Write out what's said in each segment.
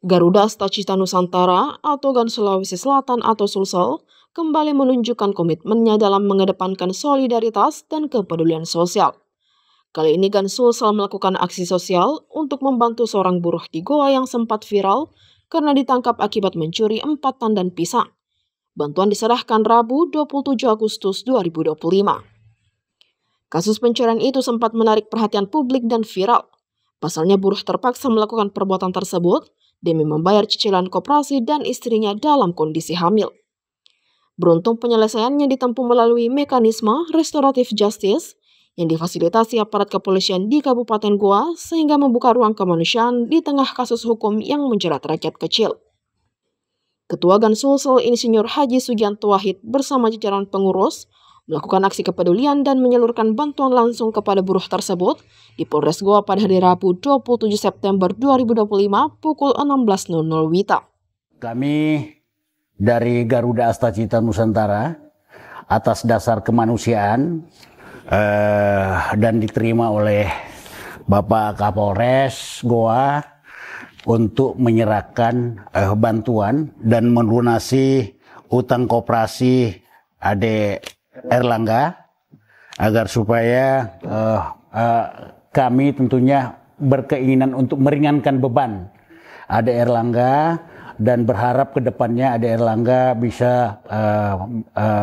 Garuda Astacita Nusantara atau GAN Sulawesi Selatan atau Sulsel kembali menunjukkan komitmennya dalam mengedepankan solidaritas dan kepedulian sosial. Kali ini GAN Sulsel melakukan aksi sosial untuk membantu seorang buruh di Goa yang sempat viral karena ditangkap akibat mencuri 4 tandan pisang. Bantuan diserahkan Rabu 27 Agustus 2025. Kasus pencurian itu sempat menarik perhatian publik dan viral. Pasalnya buruh terpaksa melakukan perbuatan tersebut demi membayar cicilan koperasi dan istrinya dalam kondisi hamil. Beruntung penyelesaiannya ditempuh melalui mekanisme restoratif justice yang difasilitasi aparat kepolisian di Kabupaten Goa sehingga membuka ruang kemanusiaan di tengah kasus hukum yang menjerat rakyat kecil. Ketua GAN Sulsel Insinyur Haji Sugianto Wahid bersama jajaran pengurus melakukan aksi kepedulian dan menyalurkan bantuan langsung kepada buruh tersebut di Polres Goa pada hari Rabu 27 September 2025 pukul 16.00 WITA. Kami dari Garuda Astacita Nusantara atas dasar kemanusiaan dan diterima oleh Bapak Kapolres Goa untuk menyerahkan bantuan dan melunasi utang koperasi Ade Erlangga agar supaya kami tentunya berkeinginan untuk meringankan beban Ade Erlangga dan berharap ke depannya Ade Erlangga bisa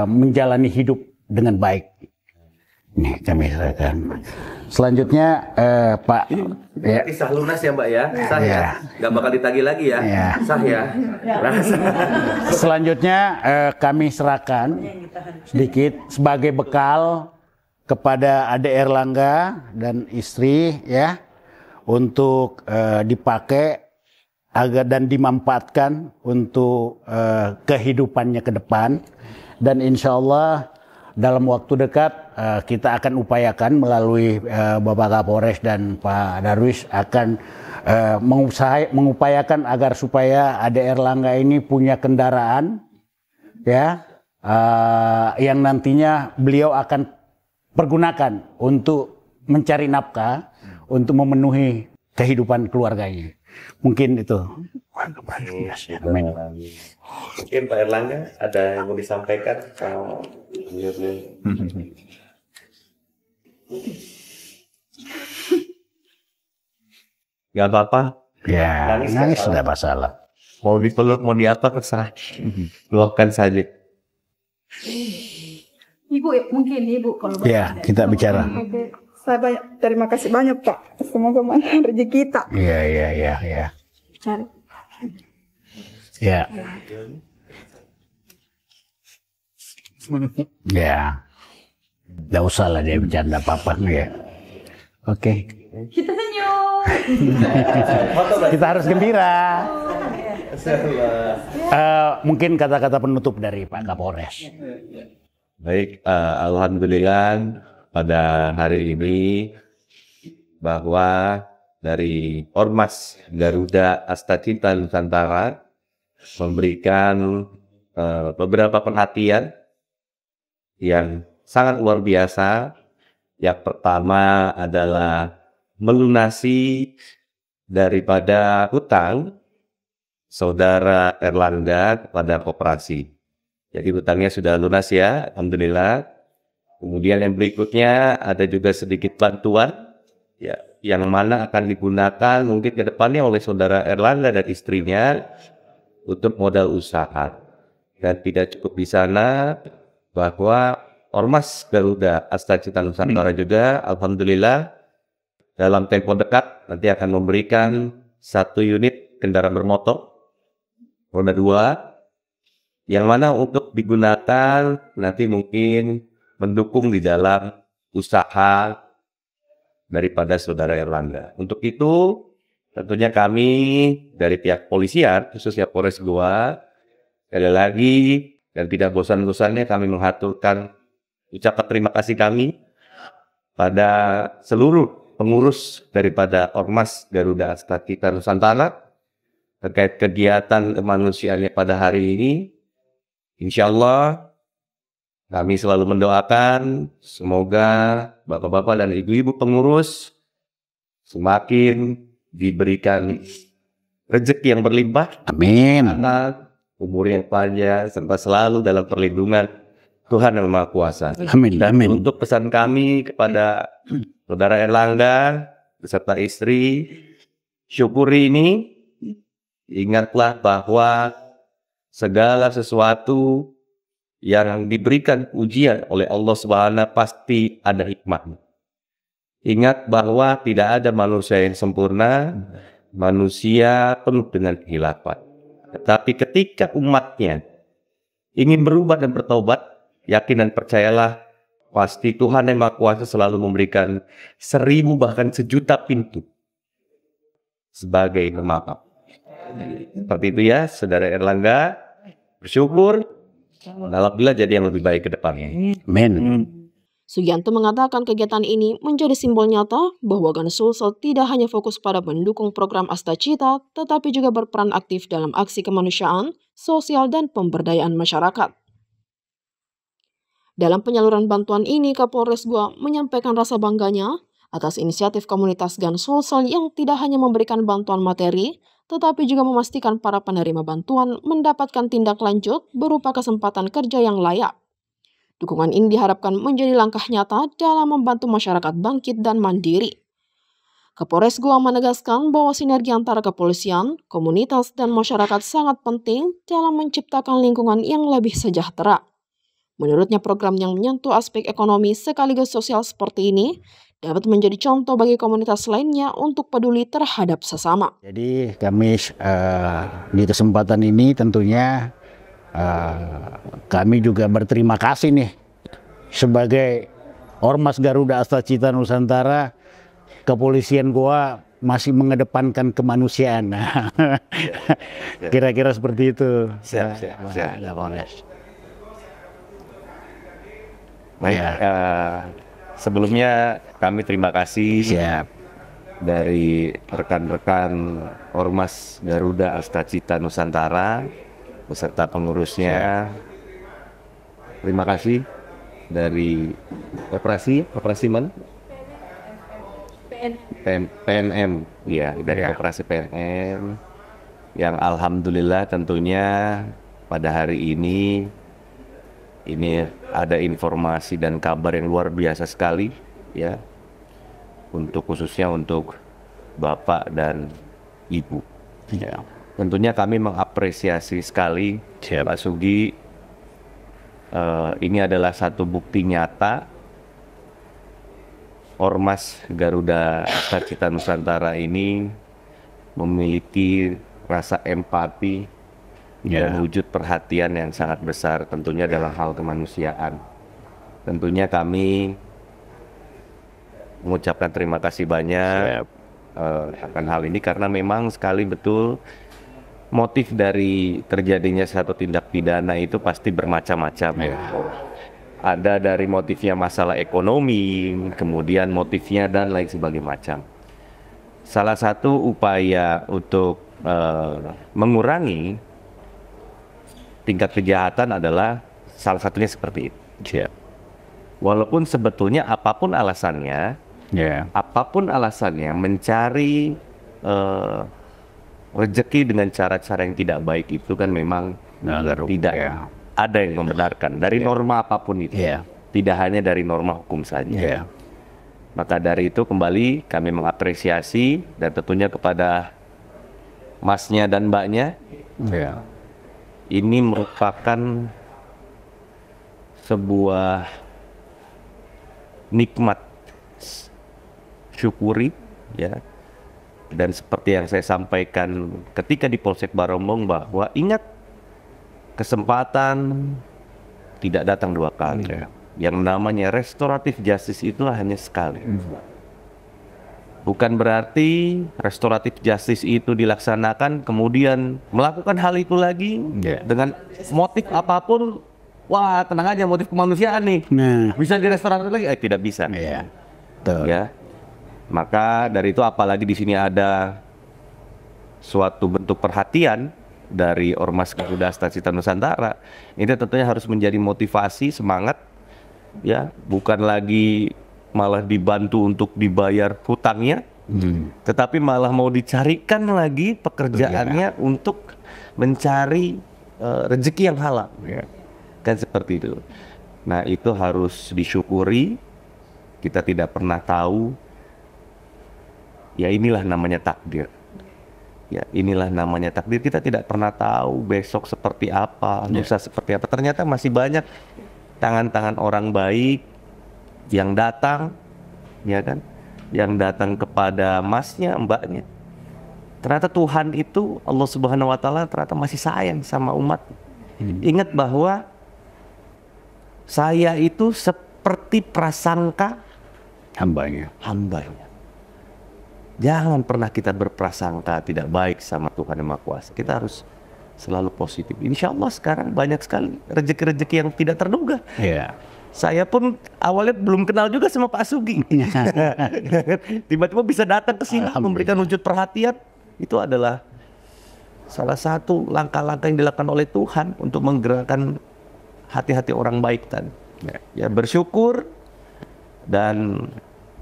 menjalani hidup dengan baik. Ini kami serahkan. Selanjutnya Pak, ya. Sah lunas ya Mbak ya, sah ya, nggak bakal ditagih lagi ya, sah ya. Selanjutnya kami serahkan sedikit sebagai bekal kepada Ade Erlangga dan istri ya untuk dipakai agar dan dimanfaatkan untuk kehidupannya ke depan, dan insya Allah dalam waktu dekat kita akan upayakan melalui Bapak Kapolres dan Pak Darwis akan mengupayakan agar supaya Ade Erlangga ini punya kendaraan ya yang nantinya beliau akan pergunakan untuk mencari nafkah untuk memenuhi kehidupan keluarganya. Mungkin itu. Mungkin Pak Erlangga ada yang mau disampaikan? Gak apa-apa. Ya, nangis tidak masalah. Mau dipeluk, mau diapa terserah. Luapkan saja. Ibu, mungkin Ibu kalau ya, kita bicara. Saya terima kasih banyak Pak. Semoga mana rezeki kita. Iya. Cari. Ya. Ya. Nggak usah lah dia bercanda apa-apa ya. Oke. Kita senyum. Kita harus gembira. Mungkin kata-kata penutup dari Pak Kapolres. Baik, alhamdulillah pada hari ini bahwa dari Ormas Garuda Astacita Nusantara memberikan beberapa perhatian yang sangat luar biasa. Yang pertama adalah melunasi daripada hutang saudara Erlangga kepada koperasi. Jadi hutangnya sudah lunas ya, alhamdulillah. Kemudian yang berikutnya ada juga sedikit bantuan ya, yang mana akan digunakan mungkin ke depannya oleh saudara Erlangga dan istrinya untuk modal usaha. Dan tidak cukup di sana, bahwa Ormas Garuda Astacita Nusantara juga alhamdulillah dalam tempo dekat nanti akan memberikan 1 unit kendaraan bermotor roda 2 yang mana untuk digunakan nanti mungkin mendukung di dalam usaha daripada saudara Erlangga. Untuk itu tentunya kami dari pihak polisian khususnya Polres Goa sekali lagi dan tidak bosan-bosannya kami mengaturkan ucapan terima kasih kami pada seluruh pengurus daripada Ormas Garuda Astacita Nusantara terkait kegiatan kemanusiaannya pada hari ini. Insya Allah kami selalu mendoakan semoga bapak-bapak dan ibu-ibu pengurus semakin diberikan rezeki yang berlimpah, Amin. anak, umur yang panjang, serta selalu dalam perlindungan Tuhan Yang Maha Kuasa. Amin. Dan Amin. untuk pesan kami kepada Saudara Erlangga beserta istri, syukuri ini, ingatlah bahwa segala sesuatu yang diberikan ujian oleh Allah Subhanahu pasti ada hikmahnya. Ingat bahwa tidak ada manusia yang sempurna, manusia penuh dengan kehilapan. Tetapi ketika umatnya ingin berubah dan bertobat, yakin dan percayalah, pasti Tuhan Yang Maha Kuasa selalu memberikan 1000 bahkan 1.000.000 pintu sebagai pemaaf. Seperti itu ya, Saudara Erlangga, bersyukur, alhamdulillah jadi yang lebih baik ke depannya. Amin. Sugianto mengatakan kegiatan ini menjadi simbol nyata bahwa Gan Sulsel tidak hanya fokus pada mendukung program Astacita, tetapi juga berperan aktif dalam aksi kemanusiaan, sosial, dan pemberdayaan masyarakat. Dalam penyaluran bantuan ini, Kapolres Goa menyampaikan rasa bangganya atas inisiatif komunitas Gan Sulsel yang tidak hanya memberikan bantuan materi, tetapi juga memastikan para penerima bantuan mendapatkan tindak lanjut berupa kesempatan kerja yang layak. Dukungan ini diharapkan menjadi langkah nyata dalam membantu masyarakat bangkit dan mandiri. Kapolres Goa menegaskan bahwa sinergi antara kepolisian, komunitas, dan masyarakat sangat penting dalam menciptakan lingkungan yang lebih sejahtera. Menurutnya program yang menyentuh aspek ekonomi sekaligus sosial seperti ini dapat menjadi contoh bagi komunitas lainnya untuk peduli terhadap sesama. Jadi kami di kesempatan ini tentunya kami juga berterima kasih nih sebagai Ormas Garuda Astacita Nusantara, kepolisian Goa masih mengedepankan kemanusiaan. Kira-kira seperti itu. Siap. Baik, sebelumnya kami terima kasih dari rekan-rekan Ormas Garuda Astacita Nusantara beserta pengurusnya. Terima kasih dari operasi mana? PNM, ya, dari operasi PNM yang alhamdulillah tentunya pada hari ini ada informasi dan kabar yang luar biasa sekali, ya, khususnya untuk Bapak dan Ibu. Ya. Tentunya kami mengapresiasi sekali Pak Sugi. Ini adalah satu bukti nyata Ormas Garuda Astacita Nusantara ini memiliki rasa empati dan wujud perhatian yang sangat besar tentunya dalam hal kemanusiaan. Tentunya kami mengucapkan terima kasih banyak akan hal ini karena memang sekali betul motif dari terjadinya satu tindak pidana itu pasti bermacam-macam. Ada dari motifnya masalah ekonomi, kemudian motifnya dan lain sebagainya macam. Salah satu upaya untuk mengurangi tingkat kejahatan adalah salah satunya seperti itu. Walaupun sebetulnya apapun alasannya mencari rezeki dengan cara-cara yang tidak baik itu kan memang tidak ada yang membenarkan dari norma apapun itu, tidak hanya dari norma hukum saja. Maka dari itu kembali kami mengapresiasi dan tentunya kepada masnya dan mbaknya, ini merupakan sebuah nikmat, syukuri, ya. Dan seperti yang saya sampaikan ketika di Polsek Barombong bahwa ingat, kesempatan tidak datang 2 kali. Yang namanya restoratif justice itu hanya sekali. Bukan berarti restoratif justice itu dilaksanakan kemudian melakukan hal itu lagi dengan motif apapun. Wah, tenang aja, motif kemanusiaan nih. Bisa di restoratif lagi? Tidak bisa. Ya. Maka dari itu apalagi di sini ada suatu bentuk perhatian dari Ormas Garuda Astacita Nusantara, ini tentunya harus menjadi motivasi, semangat, ya, bukan lagi malah dibantu untuk dibayar hutangnya, Tetapi malah mau dicarikan lagi pekerjaannya untuk mencari rezeki yang halal. Kan seperti itu. Nah, itu harus disyukuri. Kita tidak pernah tahu. Ya inilah namanya takdir. Ya inilah namanya takdir. Kita tidak pernah tahu besok seperti apa, lusa seperti apa. Ternyata masih banyak tangan-tangan orang baik yang datang, ya kan? Yang datang kepada masnya, mbaknya. Ternyata Tuhan itu, Allah Subhanahu wa Ta'ala ternyata masih sayang sama umat. Ingat bahwa saya itu seperti prasangka Hambanya. Jangan pernah kita berprasangka tidak baik sama Tuhan Yang Maha Kuasa. Kita harus selalu positif. Insya Allah sekarang banyak sekali rezeki-rezeki yang tidak terduga. Saya pun awalnya belum kenal juga sama Pak Sugi. Tiba-tiba bisa datang ke sini memberikan wujud perhatian. Itu adalah salah satu langkah-langkah yang dilakukan oleh Tuhan untuk menggerakkan hati-hati orang baik tadi. Ya bersyukur dan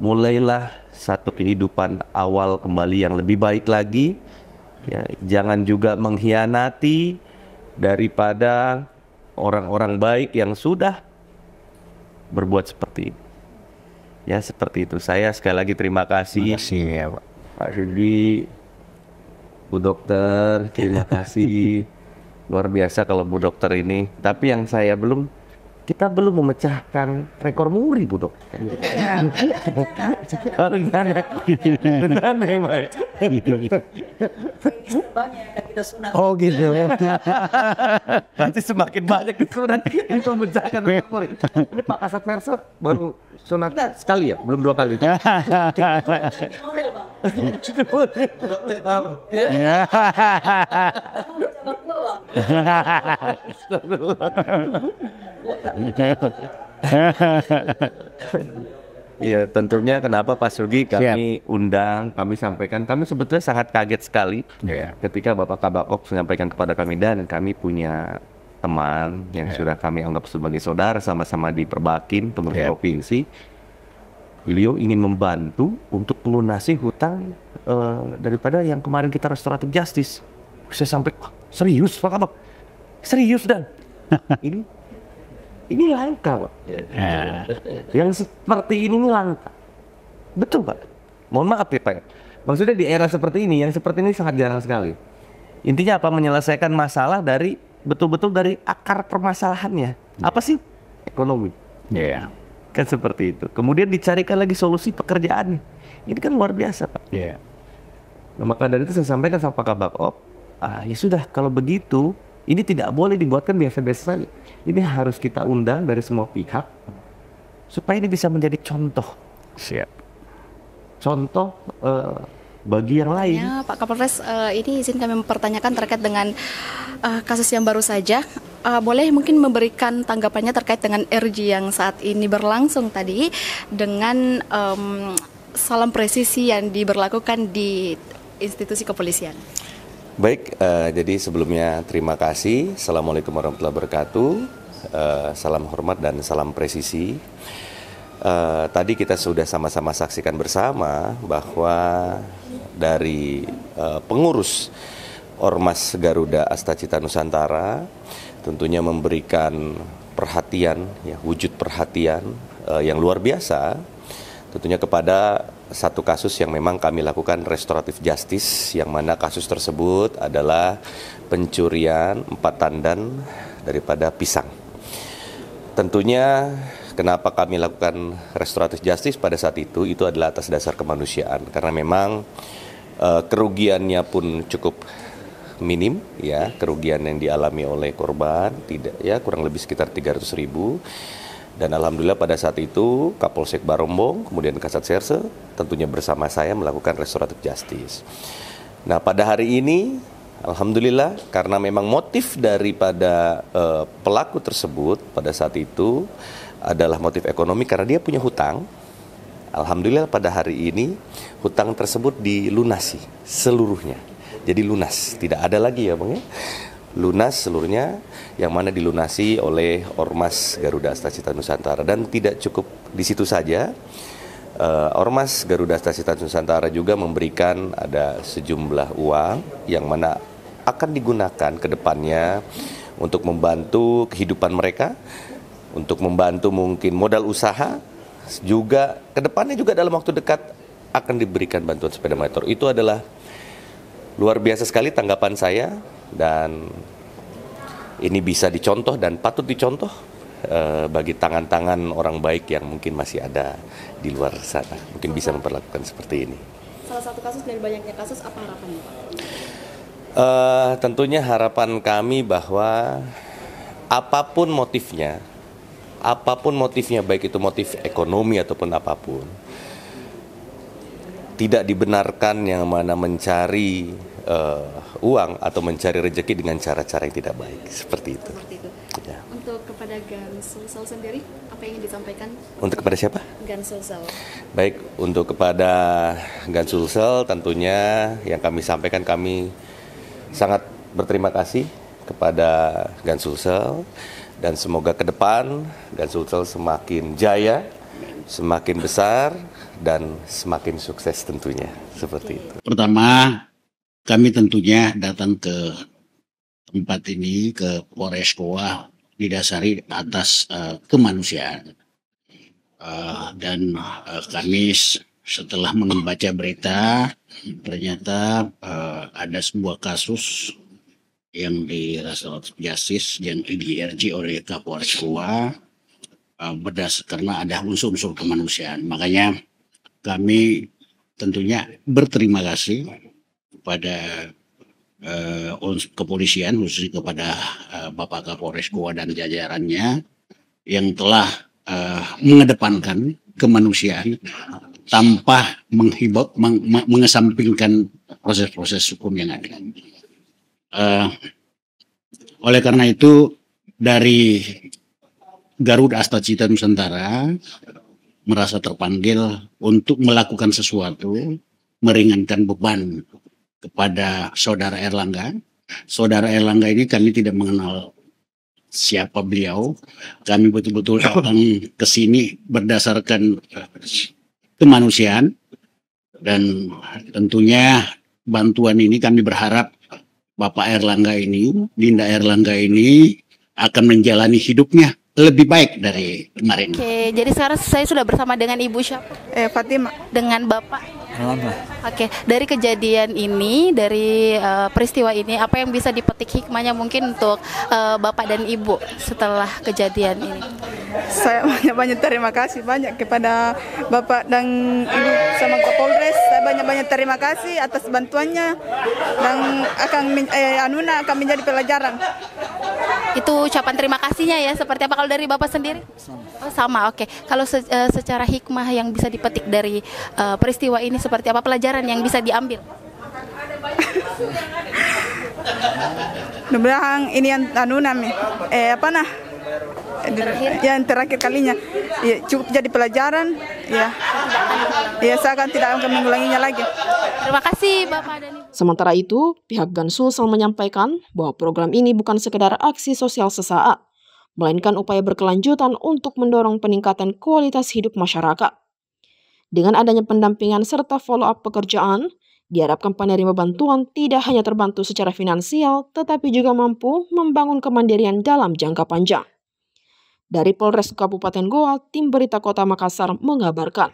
mulailah satu kehidupan awal kembali yang lebih baik lagi. Ya, jangan juga mengkhianati daripada orang-orang baik yang sudah berbuat seperti ini. Ya seperti itu. Saya sekali lagi terima kasih. Ya, Pak Sugi, Bu Dokter, terima kasih. Luar biasa kalau Bu Dokter ini. Tapi yang saya kita belum memecahkan rekor muri, Bu Dokter. Oh gitu. Nanti semakin banyak sunat itu memecahkan rekor. Ini Pak Kasat Perso baru sunat sekali ya, belum 2 kali. Iya, tentunya kenapa Pak Sugi kami undang, kami sampaikan, kami sebetulnya sangat kaget sekali ketika Bapak Kabak menyampaikan kepada kami, dan kami punya teman yang sudah kami anggap sebagai saudara, sama-sama di Perbakin, pemerintah provinsi. Beliau ingin membantu untuk melunasi hutang daripada yang kemarin kita restoratif justice. Saya sampai, serius Pak Kabak? Serius dan ini langka, Pak. Yang seperti ini langka. Betul, Pak. Mohon maaf ya, Pak. Maksudnya di era seperti ini, yang seperti ini sangat jarang sekali. Intinya apa? Menyelesaikan masalah dari betul-betul dari akar permasalahannya. Apa sih? Ekonomi. Kan seperti itu. Kemudian dicarikan lagi solusi pekerjaan. Ini kan luar biasa, Pak. Nah, maka dari itu saya sampaikan sama Pak Kabak, ya sudah, kalau begitu ini tidak boleh dibuatkan biasa-biasa saja. Ini harus kita undang dari semua pihak supaya ini bisa menjadi contoh. Contoh bagi yang lain. Ya, Pak Kapolres, ini izin kami mempertanyakan terkait dengan kasus yang baru saja. Boleh mungkin memberikan tanggapannya terkait dengan RG yang saat ini berlangsung tadi dengan salam presisi yang diberlakukan di institusi kepolisian. Baik, jadi sebelumnya terima kasih. Assalamualaikum warahmatullahi wabarakatuh. Salam hormat dan salam presisi. Tadi kita sudah sama-sama saksikan bersama bahwa dari pengurus Ormas Garuda Astacita Nusantara tentunya memberikan perhatian, ya, wujud perhatian yang luar biasa tentunya kepada satu kasus yang memang kami lakukan restoratif justice, yang mana kasus tersebut adalah pencurian 4 tandan daripada pisang. Tentunya kenapa kami lakukan restoratif justice pada saat itu adalah atas dasar kemanusiaan, karena memang kerugiannya pun cukup minim, ya, kerugian yang dialami oleh korban tidak, ya, kurang lebih sekitar 300.000. Dan alhamdulillah pada saat itu Kapolsek Barombong, kemudian Kasat Serse tentunya bersama saya melakukan restoratif justice. Nah, pada hari ini alhamdulillah karena memang motif daripada pelaku tersebut pada saat itu adalah motif ekonomi karena dia punya hutang. Alhamdulillah pada hari ini hutang tersebut dilunasi seluruhnya. Jadi lunas, tidak ada lagi ya Bang ya. Lunas seluruhnya, yang mana dilunasi oleh Ormas Garuda Astacita Nusantara. Dan tidak cukup di situ saja, Ormas Garuda Stasiun Nusantara juga memberikan ada sejumlah uang yang mana akan digunakan ke depannya untuk membantu kehidupan mereka, untuk membantu mungkin modal usaha, juga ke depannya juga dalam waktu dekat akan diberikan bantuan sepeda motor. Itu adalah luar biasa sekali tanggapan saya, dan ini bisa dicontoh dan patut dicontoh bagi tangan-tangan orang baik yang mungkin masih ada di luar sana. Mungkin bisa memperlakukan seperti ini. Salah satu kasus dari banyaknya kasus, apa harapannya Pak? Tentunya harapan kami bahwa apapun motifnya, baik itu motif ekonomi ataupun apapun, tidak dibenarkan yang mana mencari uang atau mencari rezeki dengan cara-cara yang tidak baik, seperti itu. Ya. Untuk kepada Gan Sulsel sendiri, apa yang ingin disampaikan? Untuk kepada siapa? Gan Sulsel. Baik, untuk kepada Gan Sulsel tentunya yang kami sampaikan, kami sangat berterima kasih kepada Gan Sulsel, dan semoga ke depan Gan Sulsel semakin jaya, semakin besar, dan semakin sukses tentunya, seperti itu. Pertama, kami tentunya datang ke tempat ini, ke Polres Goa, didasari atas kemanusiaan. Dan kami setelah membaca berita, ternyata ada sebuah kasus yang di Restoratif Justice yang di-RG oleh Kapolres Goa, karena ada unsur-unsur kemanusiaan. Makanya kami tentunya berterima kasih kepada kepolisian, khususnya kepada Bapak Kapolres Goa dan jajarannya yang telah mengedepankan kemanusiaan tanpa mengesampingkan proses-proses hukum yang ada. Oleh karena itu, dari Garuda Astacita Nusantara merasa terpanggil untuk melakukan sesuatu, meringankan beban kepada Saudara Erlangga. Saudara Erlangga ini kami tidak mengenal siapa beliau. Kami betul-betul datang ke sini berdasarkan kemanusiaan, dan tentunya bantuan ini kami berharap Bapak Erlangga ini, Dinda Erlangga ini akan menjalani hidupnya lebih baik dari kemarin. Oke, jadi sekarang saya sudah bersama dengan Ibu siapa? Fatima. Dengan Bapak? Oke, dari kejadian ini, dari peristiwa ini, apa yang bisa dipetik hikmahnya mungkin untuk Bapak dan Ibu setelah kejadian ini? Saya banyak terima kasih banyak kepada Bapak dan Ibu sama Kapolres. Saya banyak terima kasih atas bantuannya, dan akan menjadi pelajaran. Itu ucapan terima kasihnya ya, seperti apa kalau dari Bapak sendiri? Oh, sama, oke. Kalau secara hikmah yang bisa dipetik dari peristiwa ini seperti apa, pelajaran yang bisa diambil? Mudah-mudahan ini yang yang terakhir kalinya, ya, cukup jadi pelajaran, ya. Ya, saya tidak akan mengulanginya lagi. Terima kasih Bapak dan Ibu. Sementara itu, pihak Gan Sulsel menyampaikan bahwa program ini bukan sekedar aksi sosial sesaat, melainkan upaya berkelanjutan untuk mendorong peningkatan kualitas hidup masyarakat. Dengan adanya pendampingan serta follow-up pekerjaan, diharapkan penerima bantuan tidak hanya terbantu secara finansial, tetapi juga mampu membangun kemandirian dalam jangka panjang. Dari Polres Kabupaten Goa, tim berita Kota Makassar mengabarkan.